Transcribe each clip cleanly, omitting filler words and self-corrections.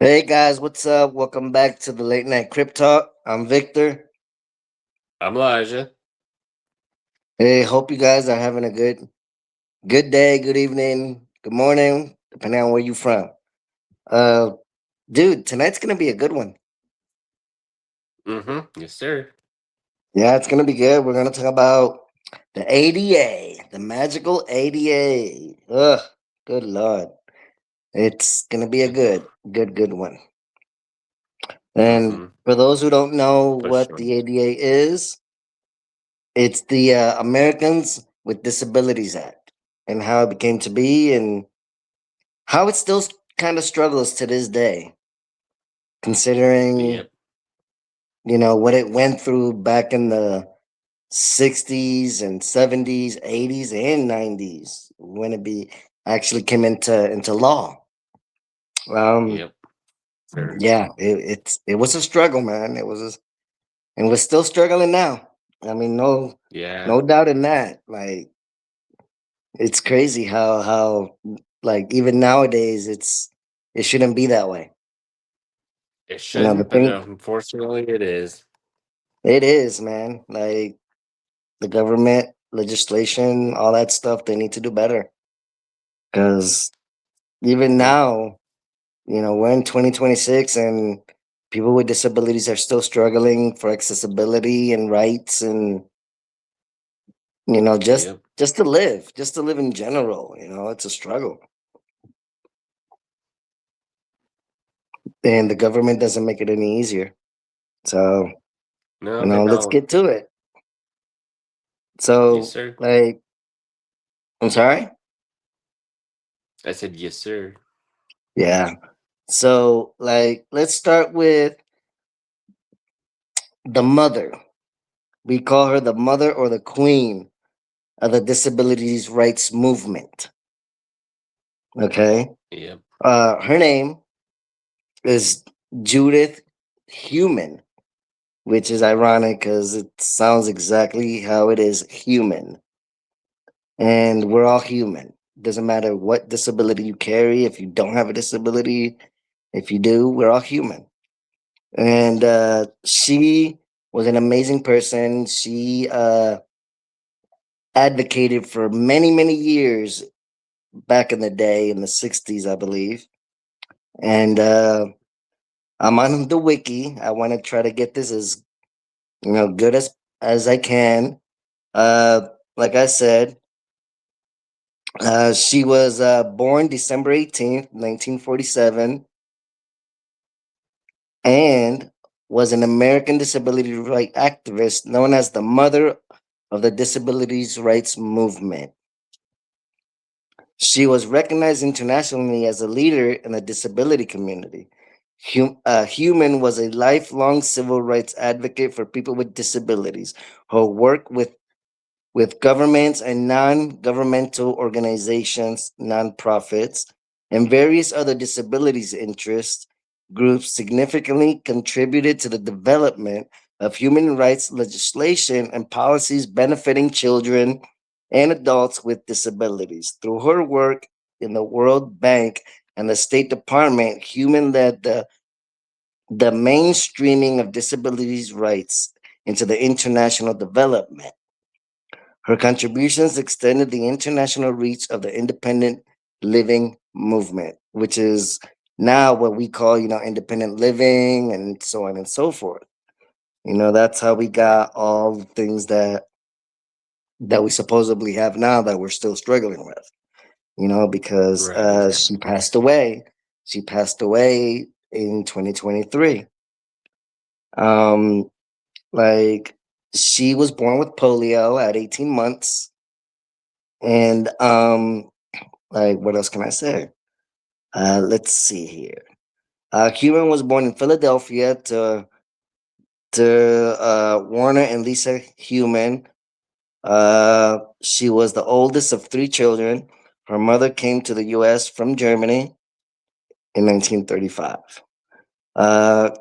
Hey guys, what's up? Welcome back to the Late Night Crypt Talk. I'm Victor. I'm Elijah. Hey, hope you guys are having a good day, good evening, good morning, depending on where you're from. Uh Dude, tonight's gonna be a good one. Yes, sir. Yeah, it's gonna be good. We're gonna talk about the ADA, the magical ADA. Ugh, good lord. It's gonna be a good one. And Mm-hmm. for those who don't know For what sure. the ADA is, it's the Americans with Disabilities Act and how it became to be and how it still kind of struggles to this day, considering, Yep. what it went through back in the 60s and 70s, 80s, and 90s when actually came into law. Um, Yep. Sure. yeah, it was a struggle, man. And we're still struggling now. I mean, Yeah. no doubt in that. Like, it's crazy how like even nowadays it shouldn't be that way. It The shouldn't, but thing unfortunately, it is. it is, man. Like the government, legislation, all that stuff, they need to do better. Because even Mm-hmm. now, we're in 2026 and people with disabilities are still struggling for accessibility and rights and Yep. just to live in general. It's a struggle. And the government doesn't make it any easier. So, No, they let's don't. get to it. Yes, So, sir. like, I'm sorry? I said yes, sir. Yeah. So, like, let's start with the mother. We call her the mother or the queen of the disabilities rights movement. Okay. Yep. Her name is Judith Human, which is ironic because it sounds exactly how it is human. And we're all human. Doesn't matter what disability you carry, if you don't have a disability, if you do, we're all human. And she was an amazing person. She advocated for many years back in the day in the 60s, I believe. And I'm on the wiki. I want to try to get this as good as I can. uh like I said, she was born December 18th, 1947, and was an American disability right activist known as the mother of the disabilities rights movement. She was recognized internationally as a leader in the disability community. Human was a lifelong civil rights advocate for people with disabilities. Her work with governments and non-governmental organizations, nonprofits, and various other disabilities interest groups significantly contributed to the development of human rights legislation and policies benefiting children and adults with disabilities. Through her work in the World Bank and the State Department, Human led the mainstreaming of disabilities rights into the international development. Her contributions extended the international reach of the independent living movement, which is now what we call, independent living and so on and so forth. That's how we got all the things that we supposedly have now that we're still struggling with, because Right. she Exactly. passed away. She passed away in 2023. Um, like she was born with polio at 18 months. And like, what else can I say? Let's see here. Cuban was born in Philadelphia to Warner and Lisa Human. She was the oldest of three children. Her mother came to the U.S. from Germany in 1935.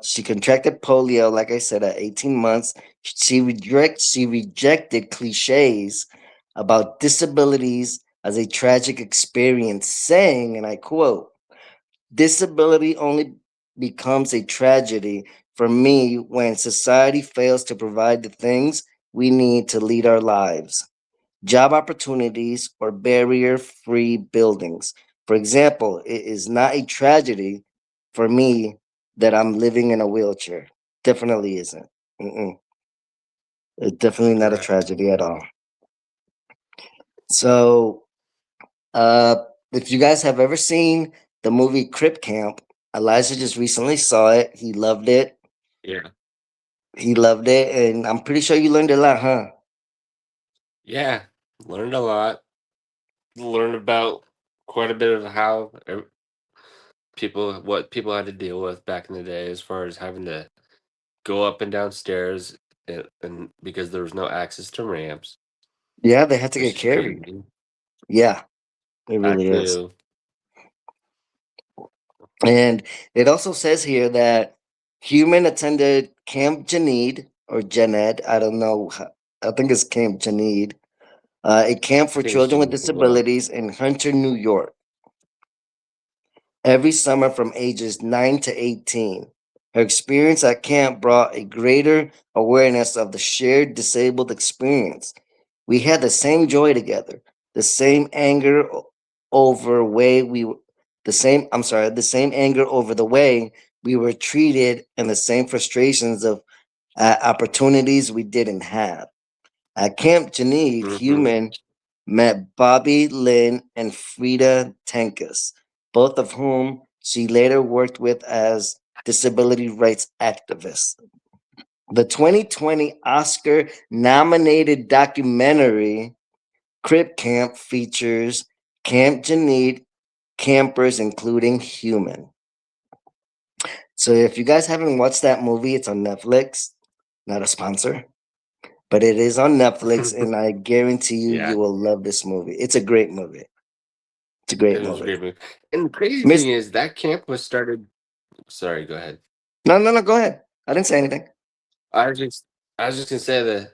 She contracted polio, like I said, at 18 months. She rejected cliches about disabilities as a tragic experience, saying, and I quote, disability only becomes a tragedy for me when society fails to provide the things we need to lead our lives: job opportunities or barrier free buildings. For example, it is not a tragedy for me that I'm living in a wheelchair. Definitely isn't. Mm-mm. It's definitely not a Right. tragedy at all. So, uh, if you guys have ever seen the movie Crip Camp, Elijah just recently saw it. He loved it. Yeah. He loved it, and I'm pretty sure you learned a lot, huh? Yeah. Learned a lot. Learned about quite a bit of how what people had to deal with back in the day, as far as having to go up and down stairs, and because there was no access to ramps, Yeah, they had to get which is carried. crazy. Yeah, it That really is. too. And it also says here that Human attended Camp Janid or Janed. I don't know. I think it's Camp Janid, a camp I for think it's children with Geneva as well. disabilities in Hunter, New York, every summer from ages 9 to 18. Her experience at camp brought a greater awareness of the shared disabled experience. We had the same joy together, the same anger over way we the same I'm sorry, the same anger over the way we were treated and the same frustrations of opportunities we didn't have. At Camp Janid, Hmm. Human met Bobby Lynn and Frida Tenkus, both of whom she later worked with as disability rights activists. The 2020 Oscar nominated documentary Crip Camp features Camp Janid campers, including Human. So if you guys haven't watched that movie, it's on Netflix. Not a sponsor, but it is on Netflix, and I guarantee you, Yeah, you will love this movie. It's a great movie. It's a great it was a movie. great movie. And the crazy Miss, thing is that camp was started. Sorry, go ahead. no, no, no, go ahead. I didn't say anything. I was just, I was just gonna say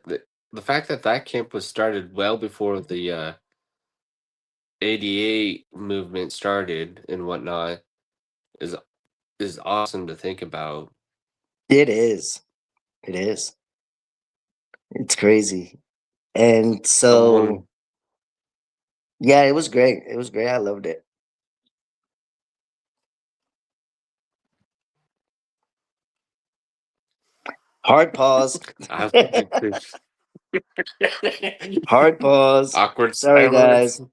the fact that that camp was started well before the ADA movement started and whatnot is is awesome to think about. It is. It is. It's crazy. And so, Someone, yeah, it was great. It was great. I loved it. Hard pause. I like it too. Hard pause. Awkward Sorry, silence. guys.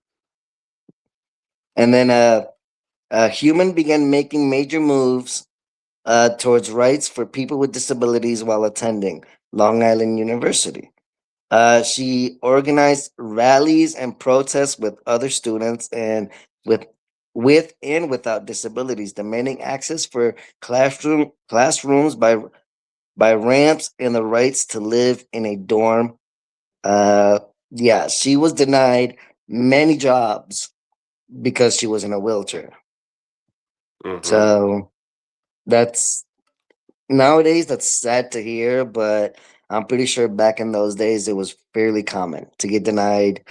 And then Human began making major moves towards rights for people with disabilities while attending Long Island University. She organized rallies and protests with other students and with with and without disabilities, demanding access for classrooms by ramps and the rights to live in a dorm. Uh, yeah, she was denied many jobs because she was in a wheelchair. Hmm. So that's nowadays that's sad to hear, but I'm pretty sure back in those days it was fairly common to get denied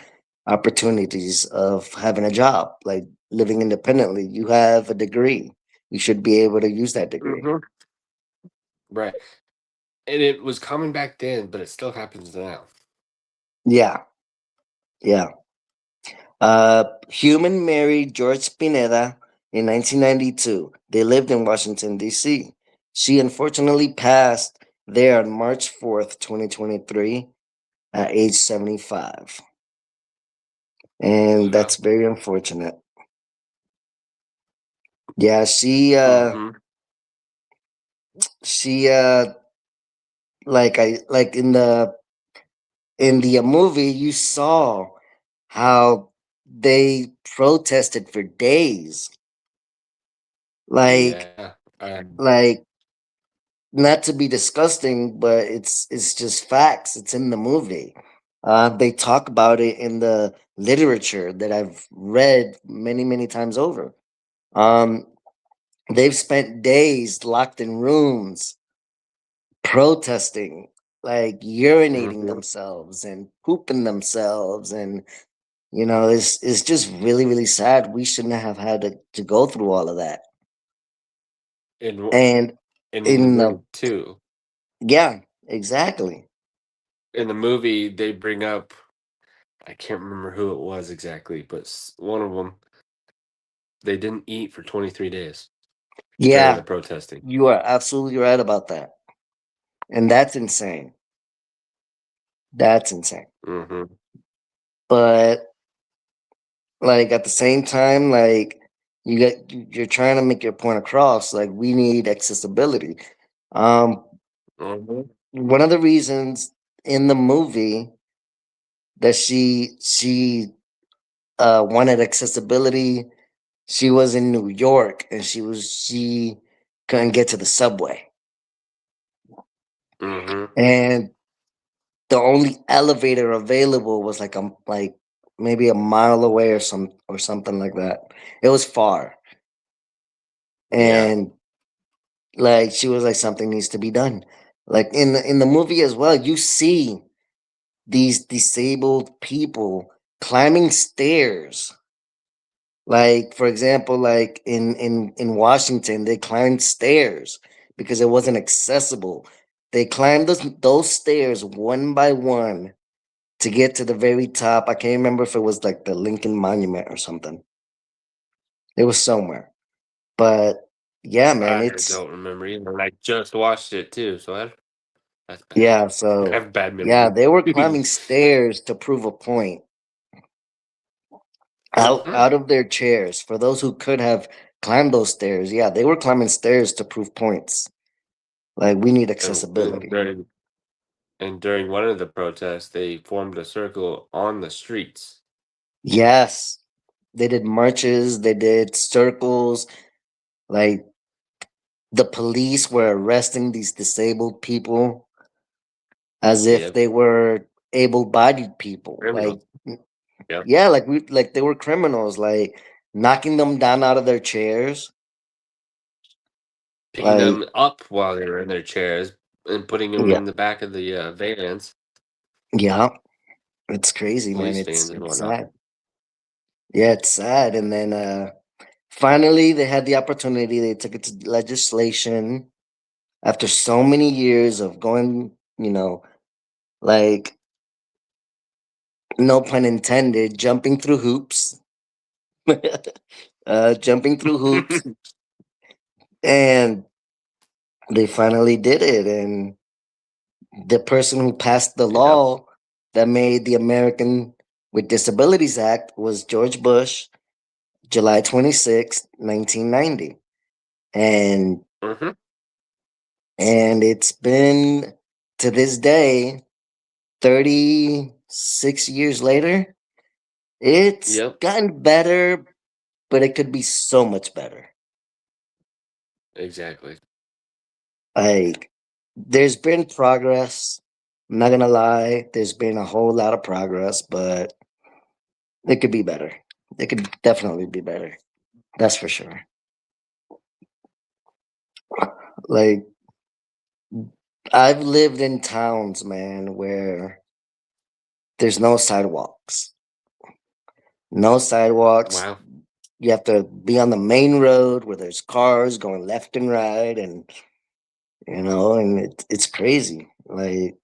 opportunities of having a job, like living independently. You have a degree. You should be able to use that degree. Hmm. Right. And it was common back then, but it still happens now. Yeah, yeah. Human married George Pineda in 1992. They lived in Washington, D.C. She unfortunately passed there on March 4th, 2023, at age 75. And Wow. that's very unfortunate. Yeah, Hmm. she like in the movie you saw how they protested for days. Like Yeah. like not to be disgusting, but it's just facts. It's in the movie. They talk about it in the literature that I've read many times over. Um, they've spent days locked in rooms protesting, like urinating Hmm. themselves and pooping themselves, and it's just really sad. We shouldn't have had to go through all of that. in w- And and in the in the movie too. yeah, exactly. In the movie, they bring up, I can't remember who it was exactly, but one of them, they didn't eat for 23 days during the Yeah, protesting. you are absolutely right about that. And that's insane. That's insane. Hmm. But like at the same time, like you're trying to make your point across. Like we need accessibility. Um, Hmm. one of the reasons in the movie that she wanted accessibility, she was in New York and she couldn't get to the subway, Hmm. and the only elevator available was like maybe a mile away or something like that. It was far, Yeah. and like she was like something needs to be done. Like in the movie as well, you see these disabled people climbing stairs. Like for example, like in Washington, they climbed stairs because it wasn't accessible. They climbed those stairs one by one to get to the very top. I can't remember if it was like the Lincoln Monument or something. It was somewhere. But yeah, man, I it's don't remember either. And I just watched it too, so that's bad. yeah, I so have bad yeah, memory. they were climbing stairs to prove a point Hmm. out of their chairs. For those who could have climbed those stairs, yeah, they were climbing stairs to prove points. Like we need And accessibility. during one of the protests, they formed a circle on the streets. Yes. They did marches, they did circles, like the police were arresting these disabled people as if Yep. they were able-bodied people. Criminals. Like Yep. yeah, like they were criminals, like knocking them down out of their chairs. Picking Like them up while they were in their chairs and putting them yeah, in the back of the vans, yeah, it's crazy, man. police It's vans, and it's whatnot. sad. Yeah, it's sad. And then finally they had the opportunity. They took it to legislation after so many years of going, like no pun intended, jumping through hoops. Jumping through hoops, and they finally did it. And the person who passed the Yep. law that made the American with Disabilities Act was George Bush, July 26th, 1990. And Hmm. and it's been to this day, 36 years later, it's Yep. gotten better, but it could be so much better. Exactly. Like there's been progress. I'm not gonna lie, there's been a whole lot of progress, but it could be better. It could definitely be better. That's for sure. Like I've lived in towns, man, where there's no sidewalks. No sidewalks. Wow. You have to be on the main road where there's cars going left and right, and and it's crazy. Like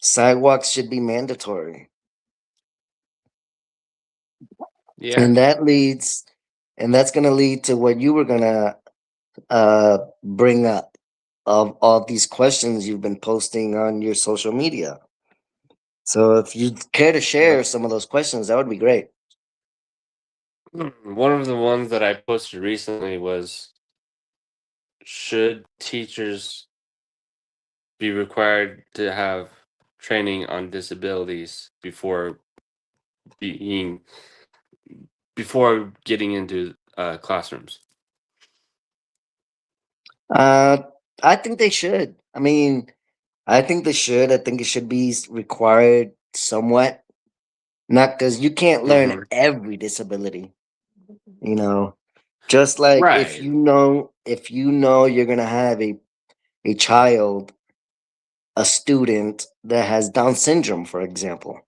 sidewalks should be mandatory. Yeah. And that's gonna lead to what you were gonna bring up of all these questions you've been posting on your social media. So if you care to share Yep. some of those questions, that would be great. One of the ones that I posted recently was, should teachers be required to have training on disabilities being before getting into classrooms? Uh, I think they should. I mean, I think they should. I think it should be required somewhat. Not because you can't learn Hmm. every disability, you know. Just like Right. if you know you're gonna have a child, a student that has Down syndrome, for example.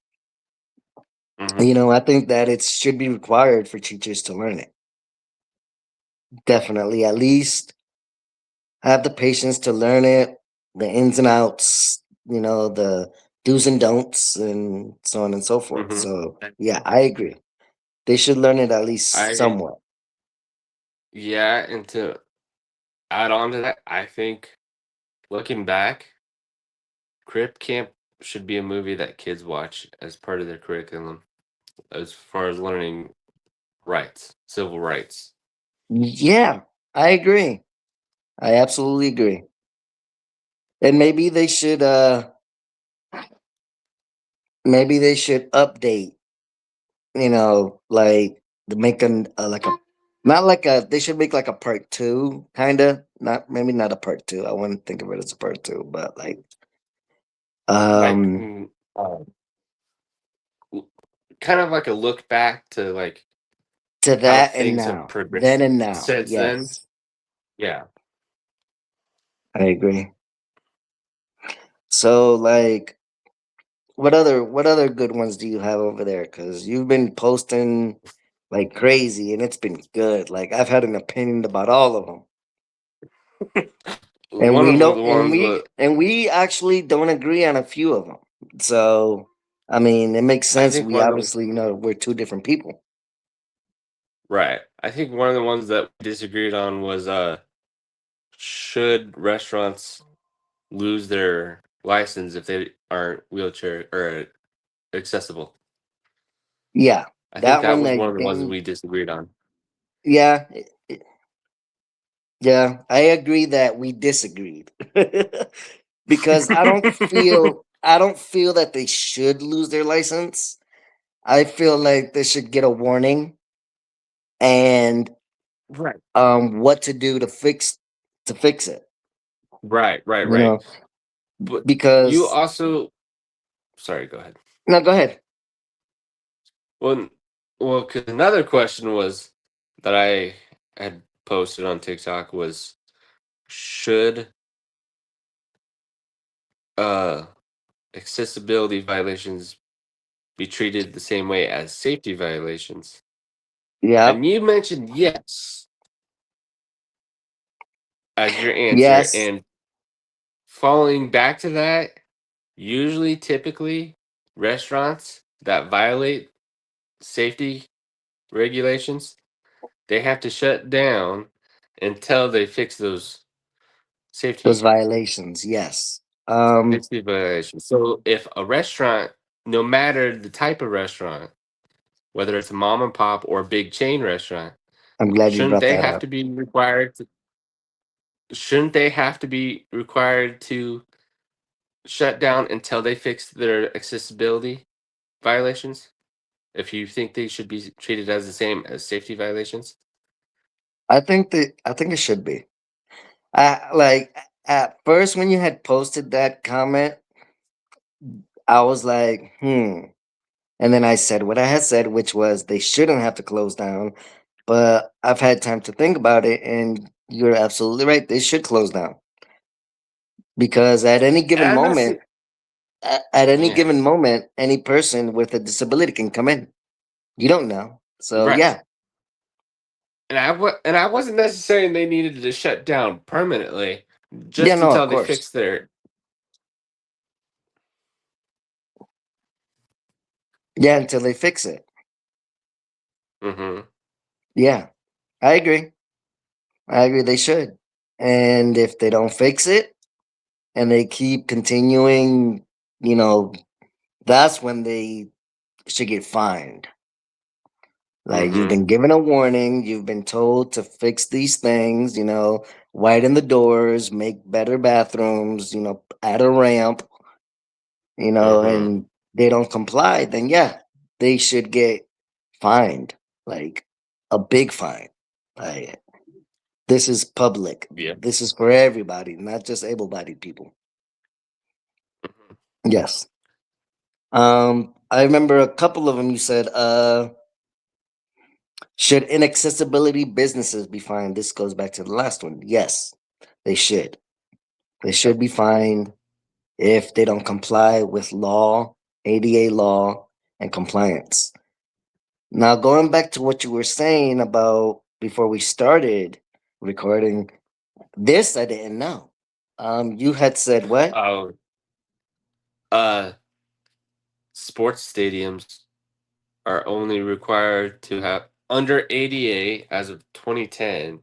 Hmm. I think that it should be required for teachers to learn it. Definitely, at least have the patience to learn it, the ins and outs, the do's and don'ts, and so on and so forth. Mm-hmm. So, yeah, I agree. They should learn it at least I somewhat. Yeah, and to add on to that, I think looking back, Crip Camp should be a movie that kids watch as part of their curriculum as far as learning rights, civil rights. Yeah, I agree. I absolutely agree. And maybe they should update, like the make an like a not like a they should make like a part two, kind of, not maybe not a part two. I wouldn't think of it as a part two, but like Like um l- kind of like a look back to like to how that and things have now, then progressed and now. since then. Yes, Yeah. I agree. So like what other good ones do you have over there? Because you've been posting like crazy, and it's been good. Like I've had an opinion about all of them, and One we of know, the and ones we was and we actually don't agree on a few of them. So I mean, it makes I sense. think We one of the obviously, we're two different people. right. I think one of the ones that we disagreed on was should restaurants lose their license if they aren't wheelchair or accessible. Yeah, I think that that one was I one of the ones think. we disagreed on. Yeah, yeah, I agree that we disagreed because I don't feel that they should lose their license. I feel like they should get a warning and Right. what to do to fix it. Right, right, You right. know, But you because also sorry, go ahead. no, go ahead. Well, because another question was that I had posted on TikTok was should uh accessibility violations be treated the same way as safety violations? And Yep. you mentioned yes as your answer. Yes. And following back to that, usually, typically, restaurants that violate safety regulations, they have to shut down until they fix those Those safety violations. Yes. Um, safety violations. So if a restaurant, no matter the type of restaurant, whether it's a mom and pop or a big chain restaurant, I'm glad you shouldn't brought they that have up. to be required to, shouldn't they have to be required to shut down until they fix their accessibility violations? If you think they should be treated as the same as safety violations? I think it should be. Like at first when you had posted that comment, I was like, and then I said what I had said, which was they shouldn't have to close down. But I've had time to think about it, and you're absolutely right. They should close down because at any given And that's moment, at any yeah, given moment, any person with a disability can come in. You don't know. So right. yeah, And I wasn't necessarily they needed to shut down permanently, yeah, just no, of until they course, fix their. yeah, until they fix it. Hmm. Yeah, I agree. I agree. They should. And if they don't fix it and they keep continuing, you know, that's when they should get fined. Like you've Hmm. been given a warning, you've been told to fix these things, widen the doors, make better bathrooms, add a ramp, Hmm. and they don't comply, then yeah, they should get fined, like a big fine. Like this is public. Yeah. This is for everybody, not just able-bodied people. Mhm. Yes. I remember a couple of them you said, should inaccessibility businesses be fined? This goes back to the last one. Yes, they should. They should be fined if they don't comply with law, ADA law, and compliance. Now, going back to what you were saying about before we started recording, This I didn't know. You had said what? Oh, uh, sports stadiums are only required to have under ADA as of 2010.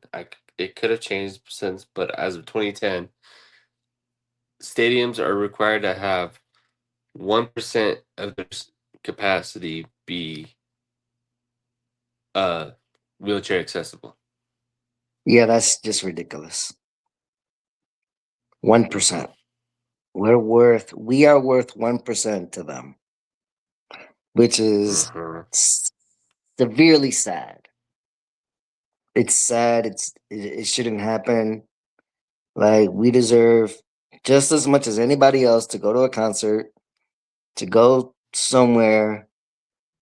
It could have changed since, but as of 2010, stadiums are required to have 1% of their capacity be uh wheelchair accessible. Yeah, that's just ridiculous. 1%. We are worth 1% to them, which is Uh-huh. s- severely sad. It's sad. It shouldn't happen. Like we deserve just as much as anybody else to go to a concert, to go somewhere,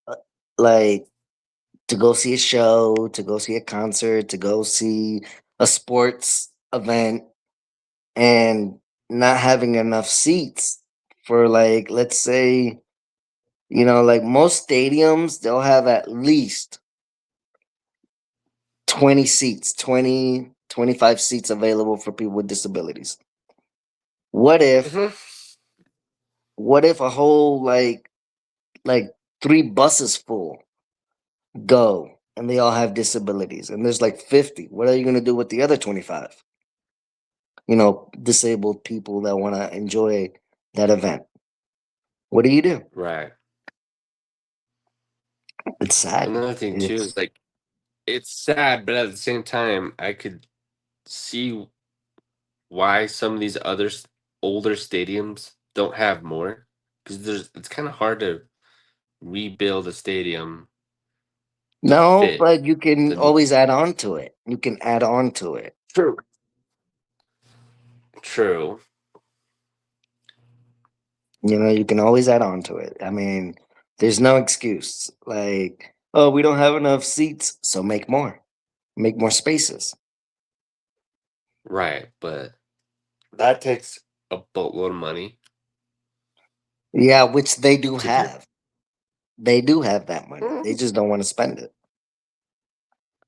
uh, like to go see a show, to go see a concert, to go see a sports event, and not having enough seats for, like, let's say, like most stadiums, they'll have at least 20 seats, 25 seats available for people with disabilities. What if Mhm. what if a whole like three buses full go and they all have disabilities and there's like 50? What are you going to do with the other 25? Disabled people that want to enjoy that event. What do you do? Right. It's sad. Another thing too is It's like it's sad, but at the same time, I could see why some of these older stadiums don't have more because it's kind of hard to rebuild a stadium to No, fit but you can the new. always add on to it. You can add on to it. True. True. You can always add on to it. I mean, there's no excuse. Like, oh, we don't have enough seats, so make more. Make more spaces. Right, but that takes a boatload of money Yeah, which they do to do. have. They do have that money. They Mm, just don't want to spend it.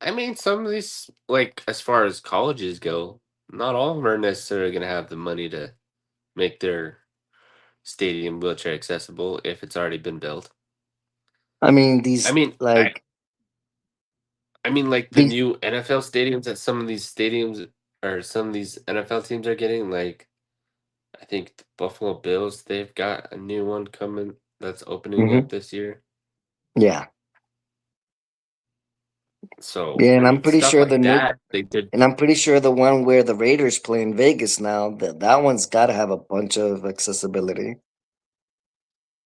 I mean, some of these, like as far as colleges go, not all of them are necessarily going to have the money to make their stadium wheelchair accessible if it's already been built. I mean, I these mean, I like I mean, like the these new NFL stadiums that some of these stadiums or some of these NFL teams are getting, like I think the Buffalo Bills, they've got a new one coming that's opening up mhm. this year. Yeah. So, Yeah, I and I'm mean, pretty stuff sure like that, they did. the one where the Raiders play in Vegas now, that one's got to have a bunch of accessibility.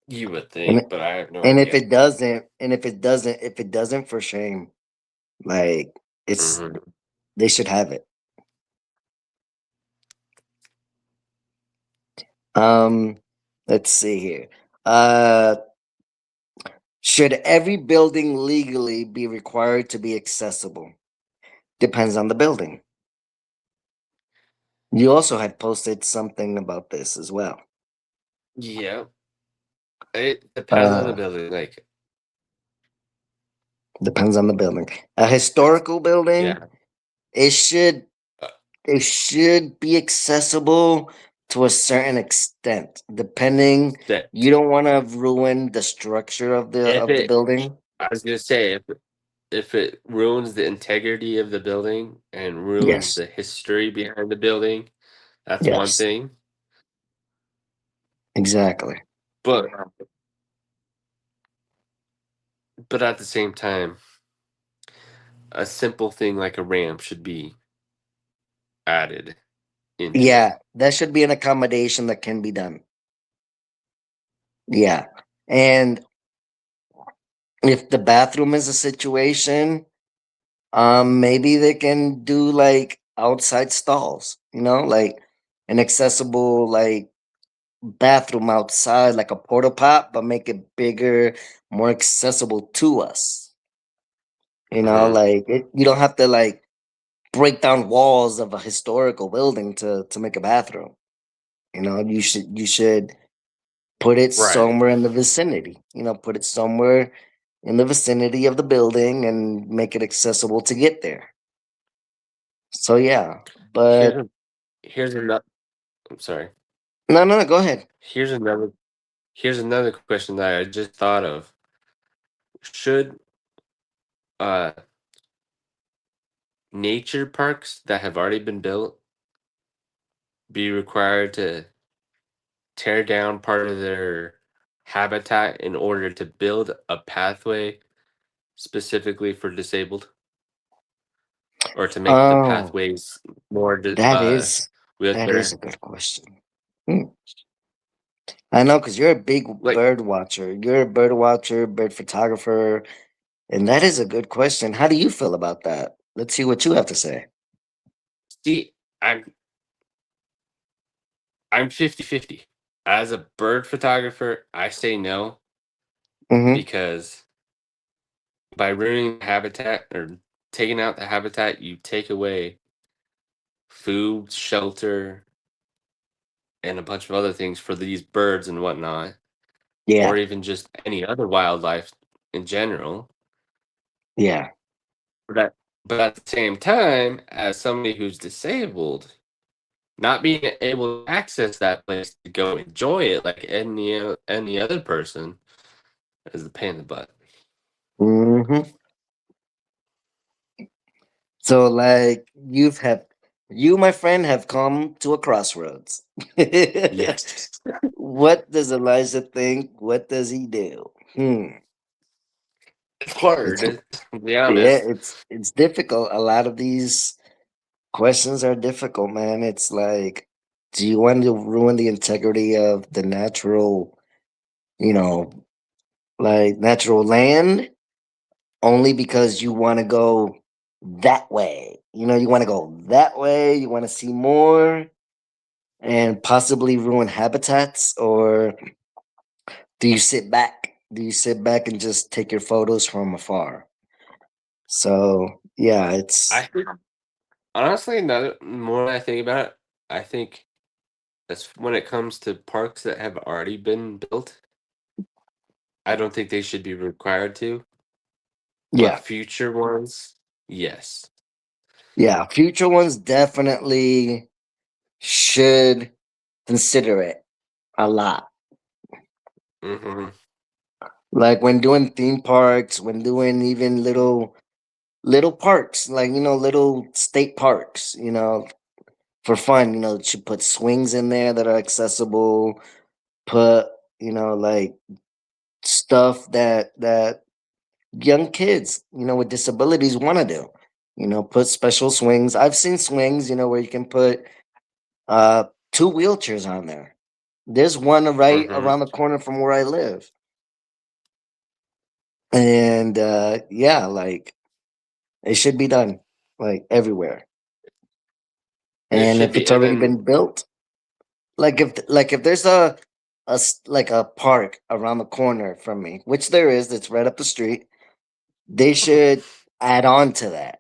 You would And think, but I have no and if idea. it doesn't, for shame. Like it's Mhm. they should have it. Um, let's see here. Uh, should every building legally be required to be accessible? Depends on the building. You also had posted something about this as well. Yeah, it depends on the Uh, building. Like, depends on the building. A it's historical building, yeah, it should uh, it should be accessible to a certain extent, depending. that You don't want to ruin the structure of the if of the it, building. I was gonna say if it ruins the integrity of the building and ruins Yes. the history behind the building, that's one Yes. thing. Exactly. But at the same time, a simple thing like a ramp should be added into it. Yeah, that should be an accommodation that can be done. Yeah. And if the bathroom is a situation, maybe they can do like outside stalls, like an accessible like bathroom outside, like a porta pot, but make it bigger, more accessible to us. Hmm. Like you don't have to like break down walls of a historical building to make a bathroom. You should put it Right. somewhere in the vicinity. Put it somewhere in the vicinity of the building and make it accessible to get there. So yeah. But Here's here's another. I'm sorry. no, no, no, go ahead. Here's another. Here's another question that I just thought of. Should uh nature parks that have already been built be required to tear down part of their habitat in order to build a pathway specifically for disabled, or to make the Oh, pathways more that is that is wheelchair? a good question. Hmm. I know because you're a big Like, bird watcher. You're a bird watcher, bird photographer, and that is a good question. How do you feel about that? Let's see what you have to say. see, I'm 50-50. As a bird photographer, I say no, Mm-hmm. because by ruining the habitat or taking out the habitat, you take away food, shelter, and a bunch of other things for these birds and whatnot, or Yeah, even just any other wildlife in general. yeah. But at the same time, as somebody who's disabled, not being able to access that place to go enjoy it like any other person is a pain in the butt. Mm-hmm. So, like, you, my friend, have come to a crossroads. Yes. What does Elijah think? What does he do? It's hard, It's to be yeah, honest. it's difficult. A lot of these questions are difficult, man. It's like, do you want to ruin the integrity of the natural, you know, like natural land only because you want to go that way? You want to go that way. You want to see more and possibly ruin habitats, or do you sit back? Do you sit back and just take your photos from afar? So yeah, I it's think, honestly, now more I think about it, I think that's when it comes to parks that have already been built, I don't think they should be required to, but yeah, future ones, yes. yeah. Future ones definitely should consider it a lot. Mhm. Like when doing theme parks, when doing even little parks, like little state parks, for fun, should put swings in there that are accessible, put, like stuff that young kids, with disabilities want to do. Put special swings. I've seen swings, where you can put uh two wheelchairs on there. There's one right Mhm. around the corner from where I live. And yeah, like it should be done like everywhere. There And should if be, it's and already then been built, like if there's like a park around the corner from me, which there is, that's right up the street, they should add on to that.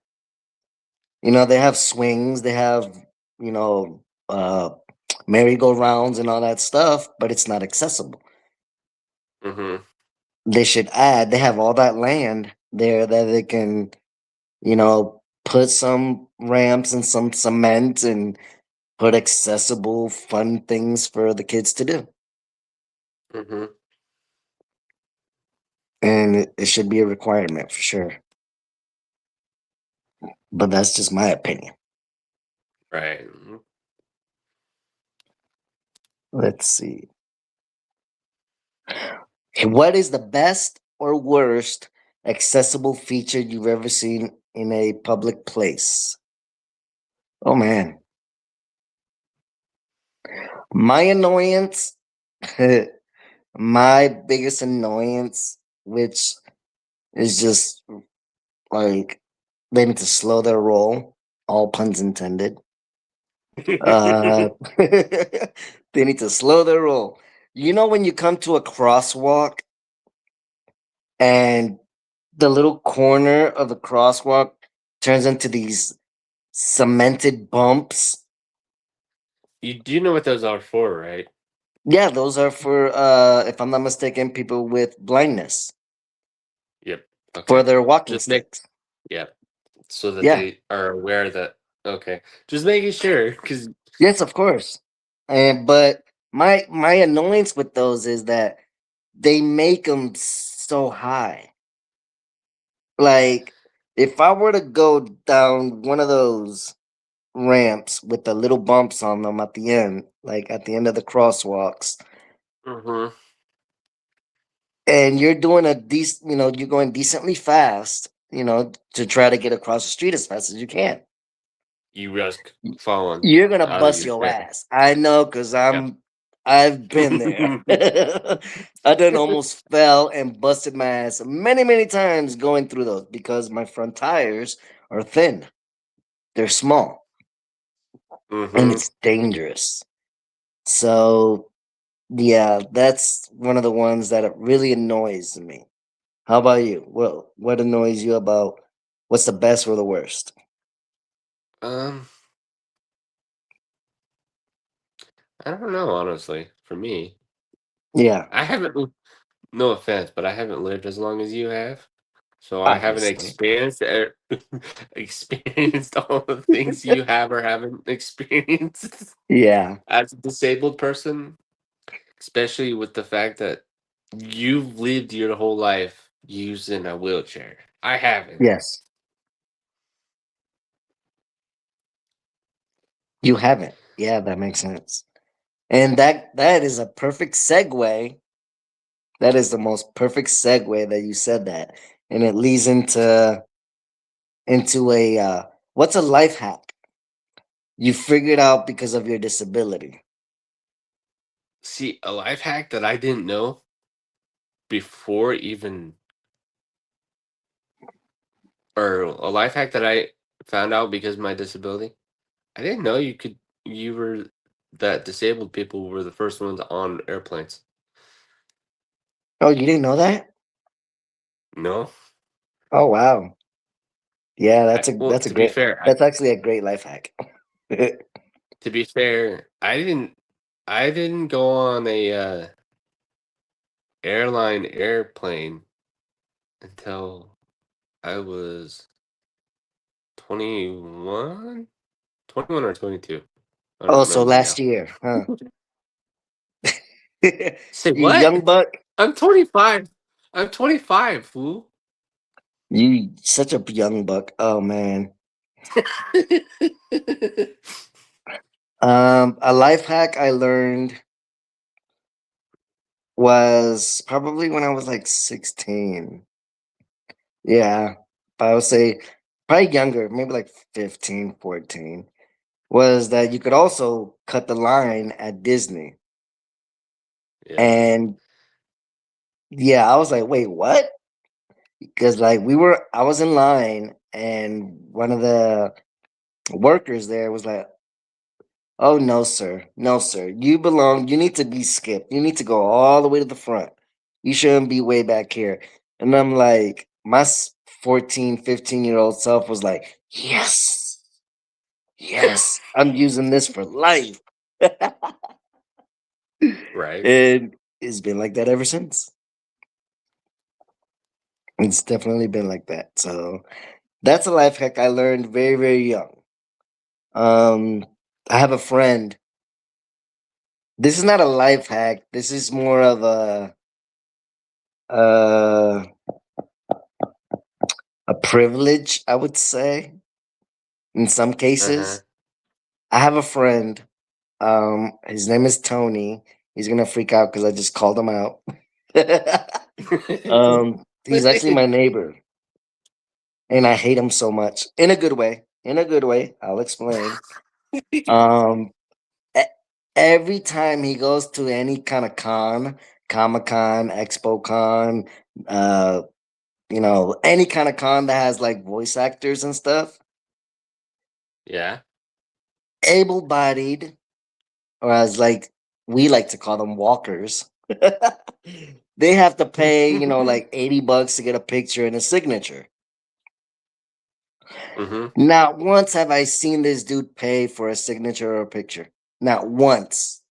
They have swings, they have, you know, uh merry-go-rounds and all that stuff, but it's not accessible. Mhm. They have all that land there that they can, put some ramps and some cement and put accessible, fun things for the kids to do. Mhm. And it should be a requirement for sure. But that's just my opinion. Right. Mhm. Let's see. What is the best or worst accessible feature you've ever seen in a public place? Oh man. My annoyance, my biggest annoyance, which is just like they need to slow their roll, all puns intended. Uh, they need to slow their roll. When you come to a crosswalk and the little corner of the crosswalk turns into these cemented bumps. You do know what those are for, right? Yeah, those are for if I'm not mistaken, people with blindness Yep. for Okay. their walking Just make sticks. Yep. So that Yeah. they are aware that. Okay, just making sure because Yes, of course. And but my annoyance with those is that they make them so high. Like if I were to go down one of those ramps with the little bumps on them at the end, like at the end of the crosswalks, hmm and you're doing a decent, you're going decently fast, to try to get across the street as fast as you can. you risk falling You're gonna out of bust your your chair. ass. I know, cause Yep. I've been there. I done almost fell and busted my ass many, many times going through those because my front tires are thin. They're small and hmm it's dangerous. So yeah, that's one of the ones that it really annoys me. How about you? What annoys you about what's the best or the worst? Um, I don't know, honestly. For me, Yeah, I haven't. No offense, but I haven't lived as long as you have, so I haven't obviously. experienced experienced all the things you have or haven't experienced Yeah. as a disabled person. Especially with the fact that you've lived your whole life using a wheelchair. I haven't. Yes. You haven't. Yeah, that makes sense. And that is a perfect segue. That is the most perfect segue that you said that. And it leads into a what's a life hack you figured out because of your disability? See, a life hack that I didn't know before even, or a life hack that I found out because of my disability. I didn't know you were, that disabled people were the first ones on airplanes. Oh, you didn't know that? No? Oh wow. Yeah, that's a Well, that's a great that's actually a great life hack. to be fair, I didn't go on a airplane until I was 21? 21 or 22. I don't Oh, so remember last now. year, huh? Say You what? young buck, I'm 25. I'm 25, fool. you such a young buck. Oh man. A life hack I learned was probably when I was like 16. Yeah. I would say probably younger, maybe like 15, 14. Was that you could also cut the line at Disney. Yeah. And yeah, I was like, wait, what? Because like I was in line and one of the workers there was like, oh no, sir. No, sir. You need to be skipped. You need to go all the way to the front. You shouldn't be way back here. And I'm like, my 14, 15-year-old self was like, yes, yes, I'm using this for life. Right. And it's been like that ever since. It's definitely been like that. So that's a life hack I learned very, very young. Um, I have a friend. This is not a life hack. This is more of uh, a privilege, I would say. In some Uh-huh. cases, I have a friend. His name is Tony. He's gonna freak out because I just called him out. He's actually my neighbor, and I hate him so much in a good way. In a good way, I'll explain. Um, e- every time he goes to any kind of con, Comic Con, Expo Con, uh, any kind of con that has like voice actors and stuff, Yeah. able bodied, or as like we like to call them walkers, they have to pay, like $80 to get a picture and a signature. hmm Not once have I seen this dude pay for a signature or a picture. Not once.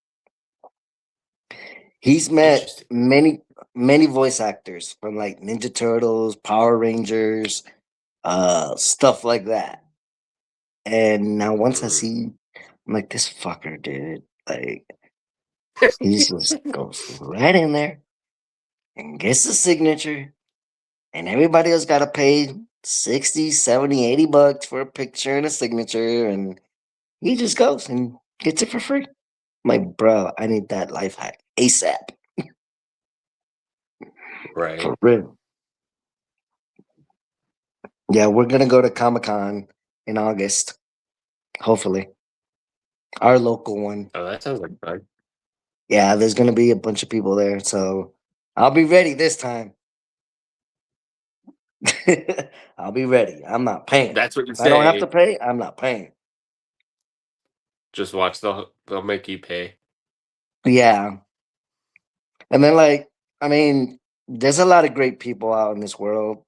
He's met Interesting. many voice actors from like Ninja Turtles, Power Rangers, stuff like that. And now once I Mm. see, I'm like, this fucker, dude. Like, he just goes right in there and gets the signature, and everybody else got to pay 60, 70, 80 bucks for a picture and a signature. And he just goes and gets it for free. I'm like, bro, I need that life hack ASAP. Right. For real. Yeah, we're going to go to Comic Con in August, hopefully. Our local one. Oh, that sounds like fun. Yeah, there's going to be a bunch of people there. So I'll be ready this time. I'll be ready. I'm not paying. That's what you If I don't have to say. pay, I'm not paying. Just watch. They'll make you pay. Yeah. And then, like, I mean, there's a lot of great people out in this world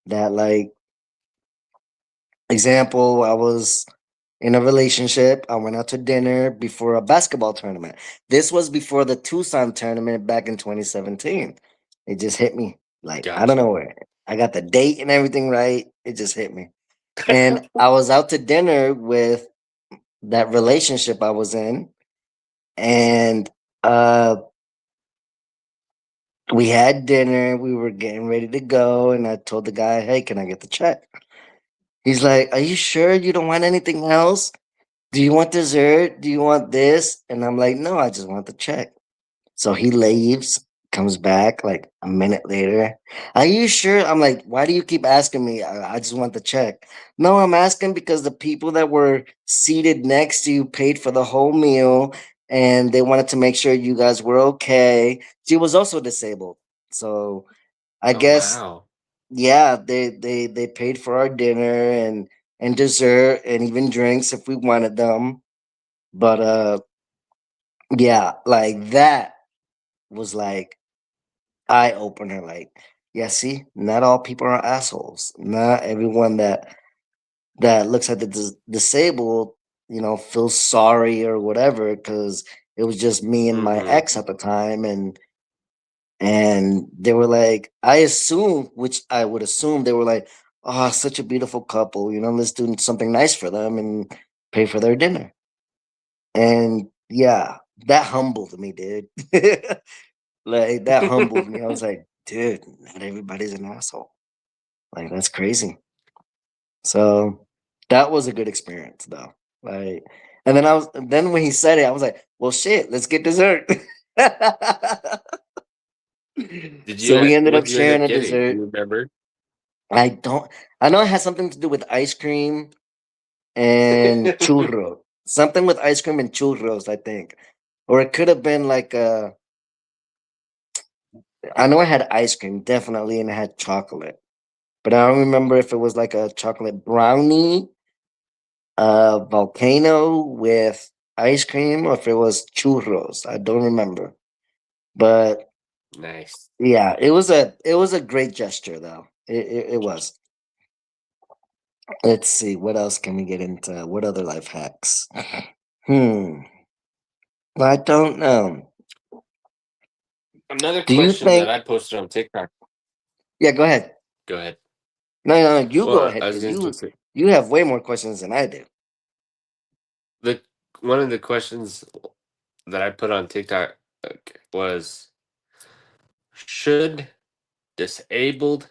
that, like, example, I was in a relationship. I went out to dinner before a basketball tournament. This was before the Tucson tournament back in 2017. It just hit me like, I don't Gotcha. know where. I got the date and everything right. It just hit me. And I was out to dinner with that relationship I was in. And uh we had dinner. We were getting ready to go. And I told the guy, hey, can I get the check? He's like, are you sure you don't want anything else? Do you want dessert? Do you want this? And I'm like, no, I just want the check. So he leaves, comes back like a minute later. Are you sure? I'm like, why do you keep asking me? I just want the check. No, I'm asking because the people that were seated next to you paid for the whole meal and they wanted to make sure you guys were okay. She was also disabled. So I Oh guess, wow. yeah, they paid for our dinner and dessert and even drinks if we wanted them. But yeah, like that was like eye opener. Like, yeah, see, not all people are assholes. Not everyone that looks at the disabled, feels sorry or whatever. Because it was just me and my Mm-hmm. ex at the time, and they were like, I assume, which I would assume, they were like, oh, such a beautiful couple. Let's do something nice for them and pay for their dinner. And yeah, that humbled me, dude. Like that humbled me. I was like, dude, not everybody's an asshole. Like that's crazy. So that was a good experience though. Like, and then when he said it, I was like, well shit, let's get dessert. Did So you? we ended up What you end sharing up a getting? Do dessert. you remember? I don't I know it has something to do with ice cream and churros. Something with ice cream and churros, I think. Or it could have been like I know I had ice cream, definitely, and it had chocolate. But I don't remember if it was like a chocolate brownie, volcano with ice cream, or if it was churros. I don't remember. But Nice. yeah, it was a great gesture though. It was. Let's see, what else can we get into? What other life hacks? Hmm. I don't know. Another Do you question that think? I posted on TikTok. Yeah, go ahead. Go ahead. No, no, no, you go Well, ahead I was because going to you say you have way more questions than I do. the one of the questions that I put on TikTok was, should disabled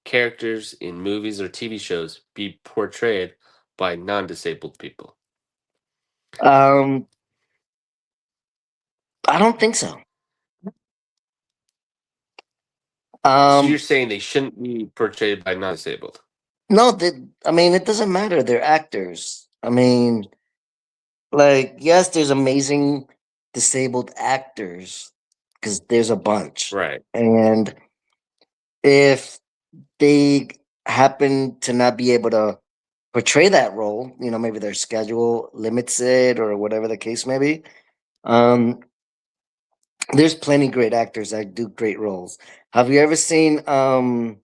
characters in movies or TV shows be portrayed by non-disabled people? Um, I don't think so. So you're Um, saying they shouldn't be portrayed by non-disabled? No, I mean, it doesn't matter. They're actors. I mean, like, yes, there's amazing disabled actors because there's a bunch. Right. And if they happen to not be able to portray that role, maybe their schedule limits it or whatever the case may be. Um, there's plenty great actors that do great roles. Have you ever seen oh,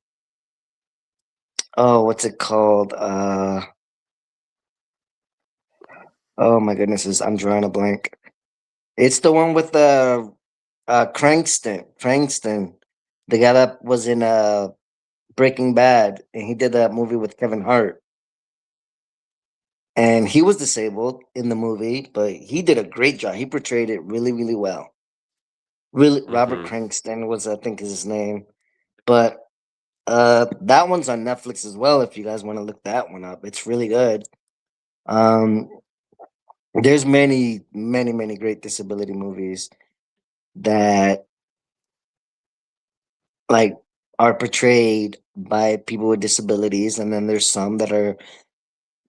what's it called? Oh my goodness, I'm drawing a blank. It's the one with Cranston, the guy that was in Breaking Bad, and he did that movie with Kevin Hart. and he was disabled in the movie, but he did a great job. He portrayed it really, really well. Really, Robert Mm-hmm. Cranston was, I think, is his name. But that one's on Netflix as well. If you guys want to look that one up, it's really good. Um, there's many, many, many great disability movies that like are portrayed by people with disabilities, and then there's some that are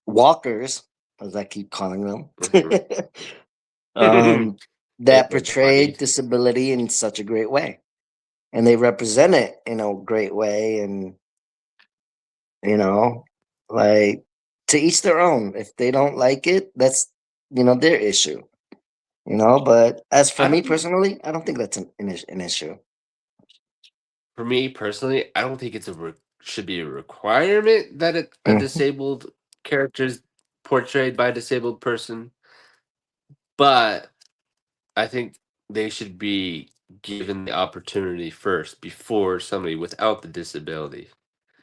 walkers, as I keep calling them, Mm-hmm. They that portray embodied. disability in such a great way, and they represent it in a great way, and you know, like to each their own. If they don't like it, that's their issue. But as for I me don't. personally, I don't think that's an issue. For me personally, I don't think it's should be a requirement that a Mhm. disabled character is portrayed by a disabled person, but I think they should be given the opportunity first before somebody without the disability,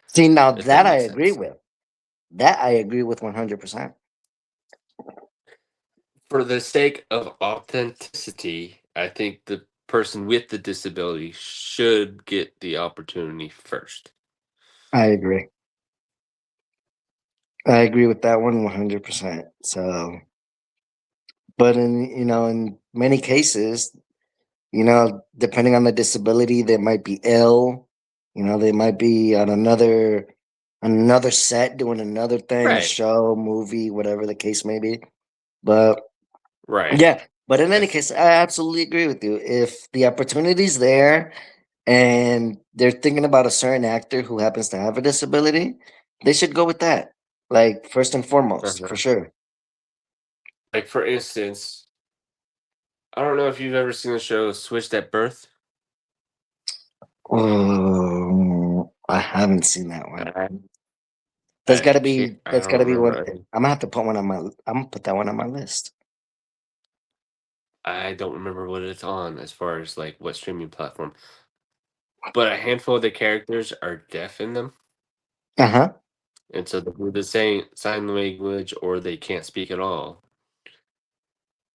See, now if that that I makes agree sense. with. That I agree with 100%. For the sake of authenticity, I think the person with the disability should get the opportunity first. I agree. I agree with that one 100%. So, but in many cases, depending on the disability, they might be ill. They might be on another set doing another thing, a Right. show, movie, whatever the case may be. But Right. yeah, but in any If case, I absolutely agree with you. If the opportunity's there and they're thinking about a certain actor who happens to have a disability, they should go with that. Like first and foremost, for uh sure. like for instance, I don't know if you've ever seen the show Switched at Birth. Oh, I haven't seen that one. I That's got I to can't. be. I That's got don't to be one. remember. I'm gonna have to put one on my. I'm gonna put that one on my list. I don't remember what it's on as far as like what streaming platform. But a handful of the characters are deaf in them, Uh huh. and so they do the same sign language or they can't speak at all.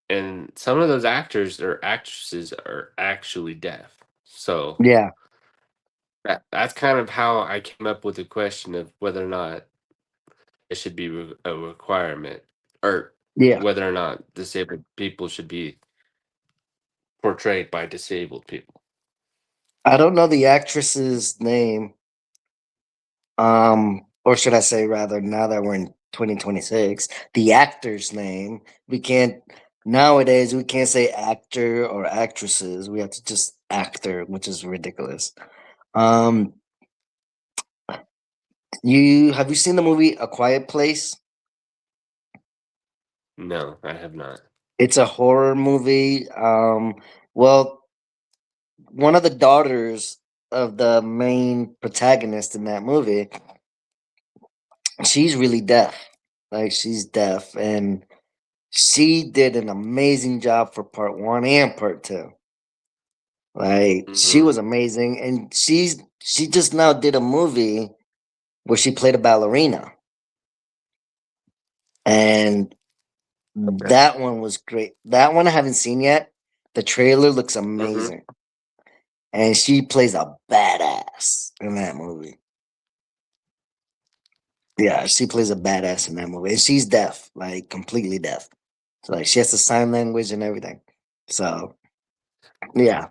And some of those actors or actresses are actually deaf. So Yeah. that's kind of how I came up with the question of whether or not it should be a requirement, or Yeah. whether or not disabled people should be portrayed by disabled people. I don't know the actress's name. Or should I say rather, now that we're in 2026, the actor's name. We can't nowadays. We can't say actor or actresses. We have to just actor, which is ridiculous. Um, you have you seen the movie A Quiet Place? No, I have not. It's a horror movie. Well, one of the daughters of the main protagonist in that movie, she's really deaf. Like she's deaf, and she did an amazing job for part one and part two. Like she Hmm. was amazing, and she just now did a movie where she played a ballerina, and Okay. that one was great. That one I haven't seen yet. The trailer looks Hmm. amazing, and she plays a badass in that movie. Yeah, she plays a badass in that movie, and she's deaf, like completely deaf. So like she has the sign language and everything. So yeah.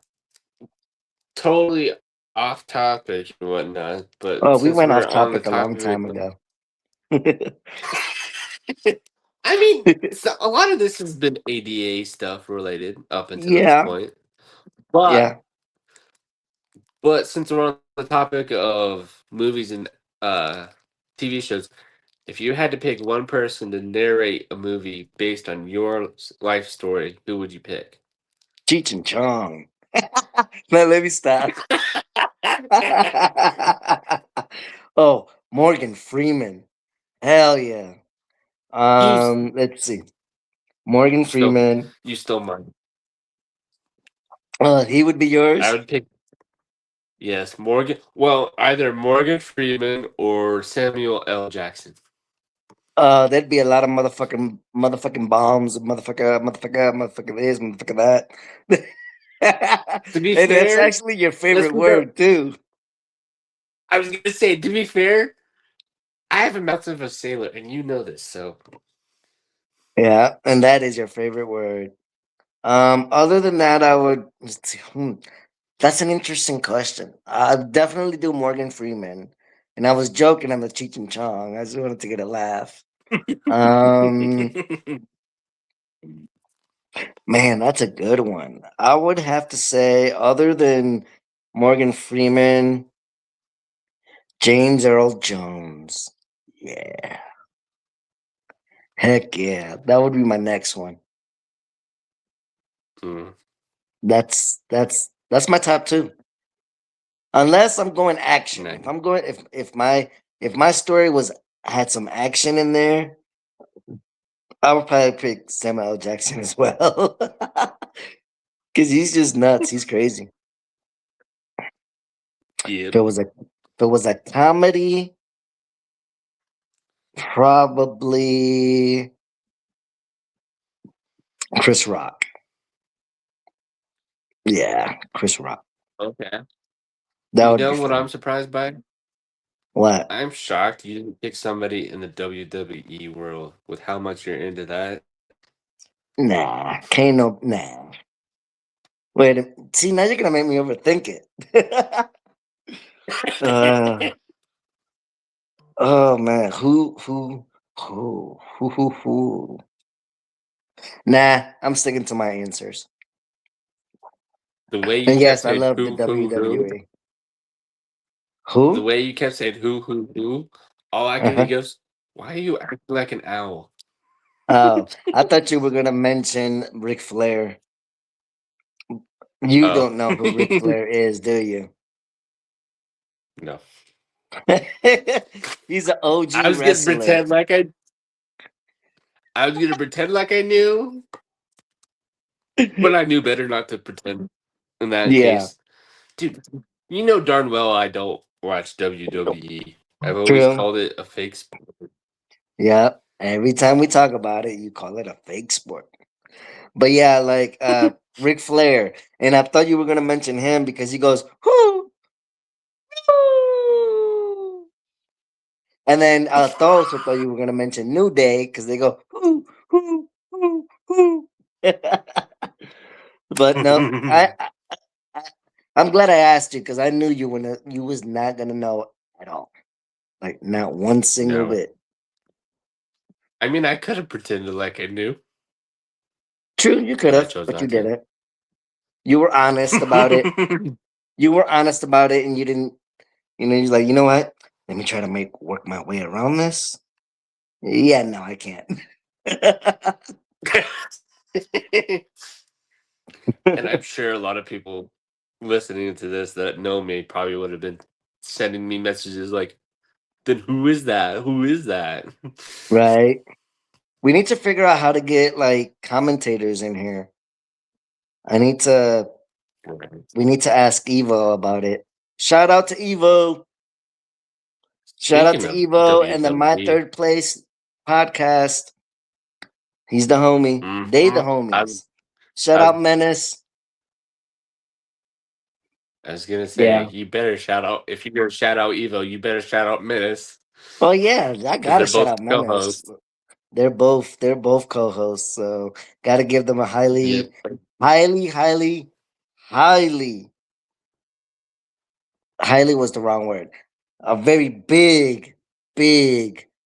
Totally off topic and whatnot, but Oh, we since went we're off on the topic a long topic time of, ago. I mean, so a lot of this has been ADA stuff related up until this Yeah, point. But yeah. since we're on the topic of movies and uh TV shows, if you had to pick one person to narrate a movie based on your life story, who would you pick? Cheech and Chong. Now let me stop. Oh, Morgan Freeman. Hell yeah. You Let's see. Morgan still Freeman. you still mine. He would be I yours. would pick, yes, Morgan. Well, either Morgan Freeman or Samuel L. Jackson. There'd be a lot of motherfucking bombs, motherfucker this, motherfucker that. To be And that's fair, actually your let's favorite be real. word too. I was gonna say, to be fair, I have a mouth of a sailor, and you know this, so Yeah, and that is your favorite word. Other than that, I would. Let's see, that's an interesting question. I'd definitely do Morgan Freeman, and I was joking on the Cheech and Chong. I just wanted to get a laugh. Um, Man, that's a good one. I would have to say, other than Morgan Freeman, James Earl Jones. Yeah. Heck yeah. That would be my next one. mm, That's my top two. Unless I'm going action. If nice. I'm going if my story was had some action in there, I would probably pick Samuel L. Jackson as well. Cause he's just nuts. He's crazy. If Yep. it was a if it was a comedy, probably Chris Rock. Yeah, Chris Rock. Okay. That You would be know what I'm fun. surprised by? What? I'm shocked you didn't pick somebody in the WWE world with how much you're into that. Nah, can't no nah. Wait, see now you're gonna make me overthink it. uh, oh man, who? Nah, I'm sticking to my answers. The way you And kept yes, I saying love the who, WWE. the Who? way you kept saying who, all I Uh could think huh. of is, why are you acting like an owl? Oh, I thought you were gonna mention Ric Flair. You Oh. don't know who Ric Flair is, do you? No. He's an OG I was gonna wrestler. pretend like I was gonna pretend like I knew, but I knew better not to pretend in that Yeah, case. Dude, you know darn well I don't watch WWE. I've always true. called it a fake sport. Yeah. Every time we talk about it, you call it a fake sport. But yeah, like Ric Flair. And I thought you were gonna mention him because he goes, whoo, whoo. And then I also thought you were gonna mention New Day because they go, whoo, whoo, whoo, whoo. But no, I I'm glad I asked you because I knew you was not gonna know at all. Like not one single No. bit. I mean I could have pretended like I knew, True, you could but I have, chose but you not to. didn't. You were honest about it. You were honest about it, and you didn't. You're like, you know what? Let me try to make work my way around this. Yeah, no, I can't. And I'm sure a lot of people listening to this that know me probably would have been sending me messages like, then who is that? Who is that? Right. We need to figure out how to get like commentators in here. I need to. Right. We need to ask Evo about it. Shout out to Evo. Shout out Speaking to of Evo and the My WWE, Third Place podcast. He's the homie. They the I, homies. Shout I, out Menace. I was gonna say Yeah. you better shout out if you're gonna shout out Evo, you better shout out Menace Oh yeah, I because gotta they're shout both out Menace. co-hosts. They're both co-hosts, so gotta give them a Yep. highly, highly, highly was the wrong word. A very big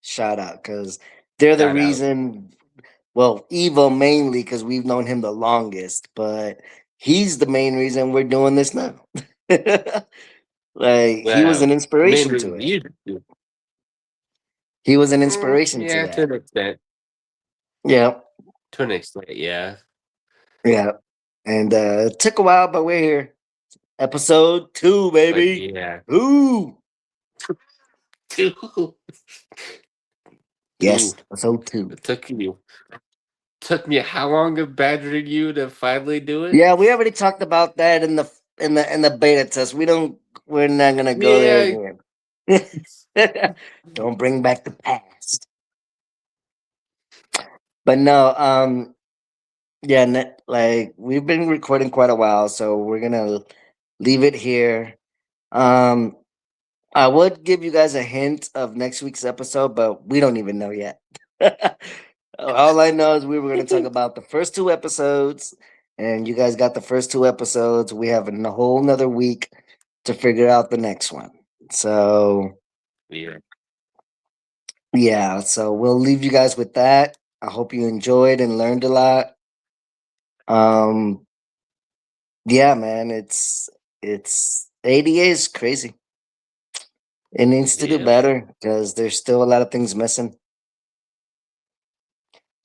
shout out because they're the Shout out. reason. Well, Evo mainly because we've known him the longest, but he's the main reason we're doing this now. Like he was an Well, main inspiration to reason it. you do. He was an inspiration to Yeah, to that. an extent. Yeah, To an extent, yeah. yeah. And it took a while, but we're here. Episode 2, But baby. yeah. Ooh. Two. Yes, Two. episode 2. It took me how long of badgering you to finally do it? Yeah, we already talked about that in the beta test. We're not gonna go there Yeah. again. Don't bring back the past. But no, yeah, like we've been recording quite a while, so we're gonna leave it here. Um, I would give you guys a hint of next week's episode, but we don't even know yet. All I know is we were going to talk about the first two episodes, and you guys got the first two episodes. We have a whole nother week to figure out the next one. So, Yeah. yeah, so we'll leave you guys with that. I hope you enjoyed and learned a lot. Um, yeah, man, it's ADA is crazy. It needs to do Yep. better because there's still a lot of things missing.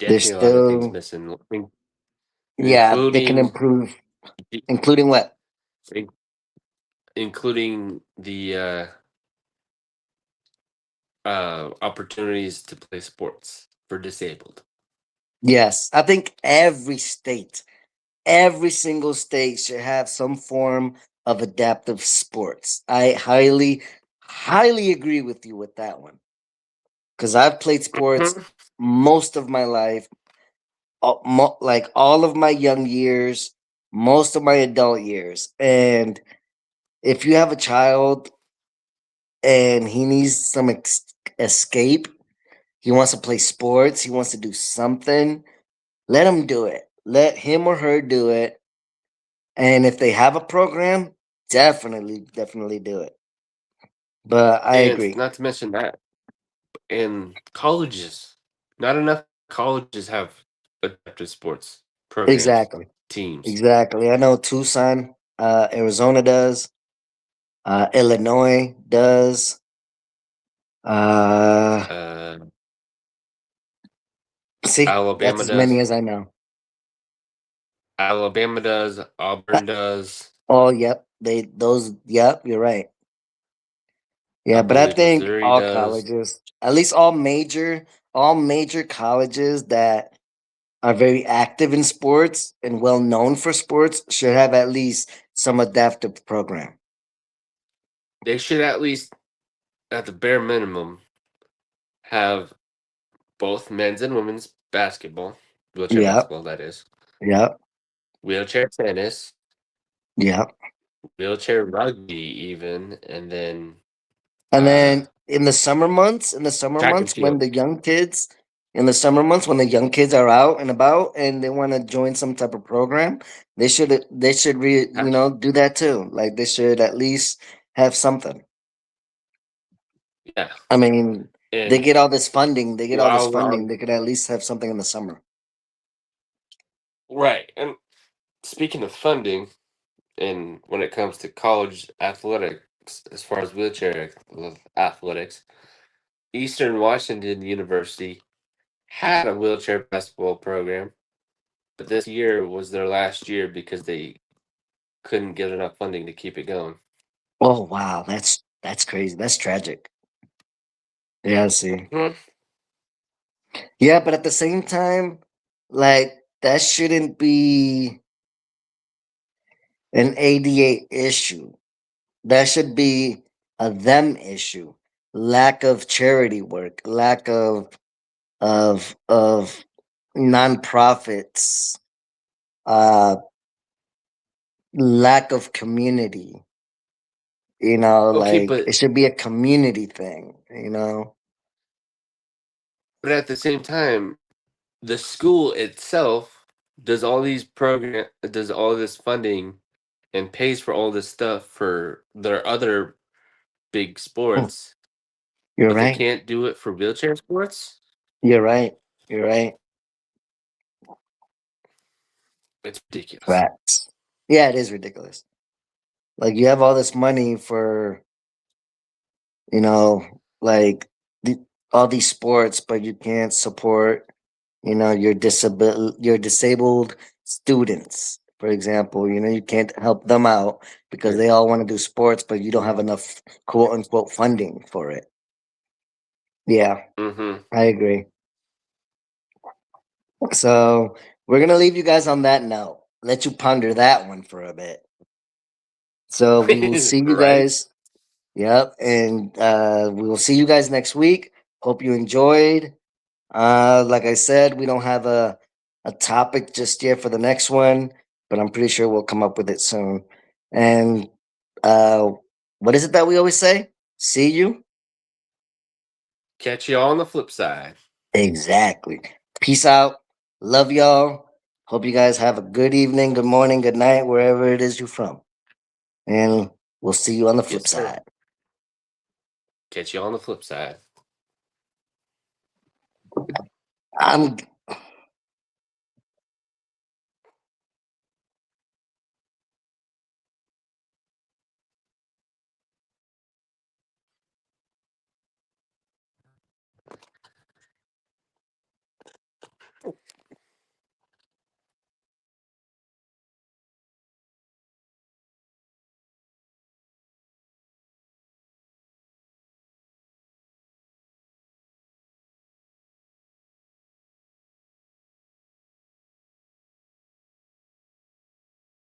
There's Definitely a lot of things still, missing, yeah, they can including improve, the- including what? in- including the opportunities to play sports for disabled. Yes, I think every single state should have some form of adaptive sports. I highly agree with you with that one because I've played sports Mhm. most of my life, like all of my young years, most of my adult years. And if you have a child and he needs some escape, he wants to play sports, he wants to do something, let him do it. Let him or her do it. And if they have a program, definitely do it. But I And agree. not to mention that, in colleges, not enough colleges have adaptive sports programs, Exactly. teams. Exactly. I know Tucson, Arizona does. Illinois does. Uh, Uh, see, that's Alabama as many does. as I know. Alabama does. Uh, Auburn does. oh, yep. Yep, you're right. I Yeah, but I believe think Missouri all does. colleges, at least all major colleges that are very active in sports and well known for sports should have at least some adaptive program. They should at least, at the bare minimum, have both men's and women's basketball, wheelchair Yep, basketball, that is, yep, wheelchair tennis, yep. wheelchair rugby, even, and then And uh, then in the summer months, track and field. in the summer months when the young kids are out and about and they want to join some type of program, Ha- do that too. Like they should at least have something. Yeah, I mean, and they get all this while we're funding, on, they could at least have something in the summer. right, and speaking of funding, and when it comes to college athletics, as far as wheelchair athletics, Eastern Washington University had a wheelchair basketball program, but this year was their last year because they couldn't get enough funding to keep it going. Oh wow, that's crazy. That's tragic. Yeah, I see. Mhm. Yeah, but at the same time, like that shouldn't be an ADA issue. That should be a them issue. Lack of charity work, lack of nonprofits, uh lack of community. Okay, Like it should be a community thing. but at the same time, the school itself does all this funding and pays for all this stuff for their other big Hmm, sports, you're but they right. can't do it for wheelchair sports. You're right. You're right. It's ridiculous. Facts. Yeah, it is ridiculous. Like you have all this money for, you know, like all these sports, but you can't support, your disabled students, for example. You can't help them out because they all want to do sports, but you don't have enough quote unquote funding for it. Yeah, Mm-hmm. I agree. So we're gonna leave you guys on that note. Let you ponder that one for a bit. So we will see you Right? guys. Yep, and we will see you guys next week. Hope you enjoyed. Like I said, we don't have a topic just yet for the next one, but I'm pretty sure we'll come up with it soon. And uh, what is it that we always say? See you. Catch you on the flip side. Exactly. Peace out. Love y'all. Hope you guys have a good evening, good morning, good night, wherever it is you're from. And we'll see you on the Yes, flip sir. side. Catch you on the flip side. I'm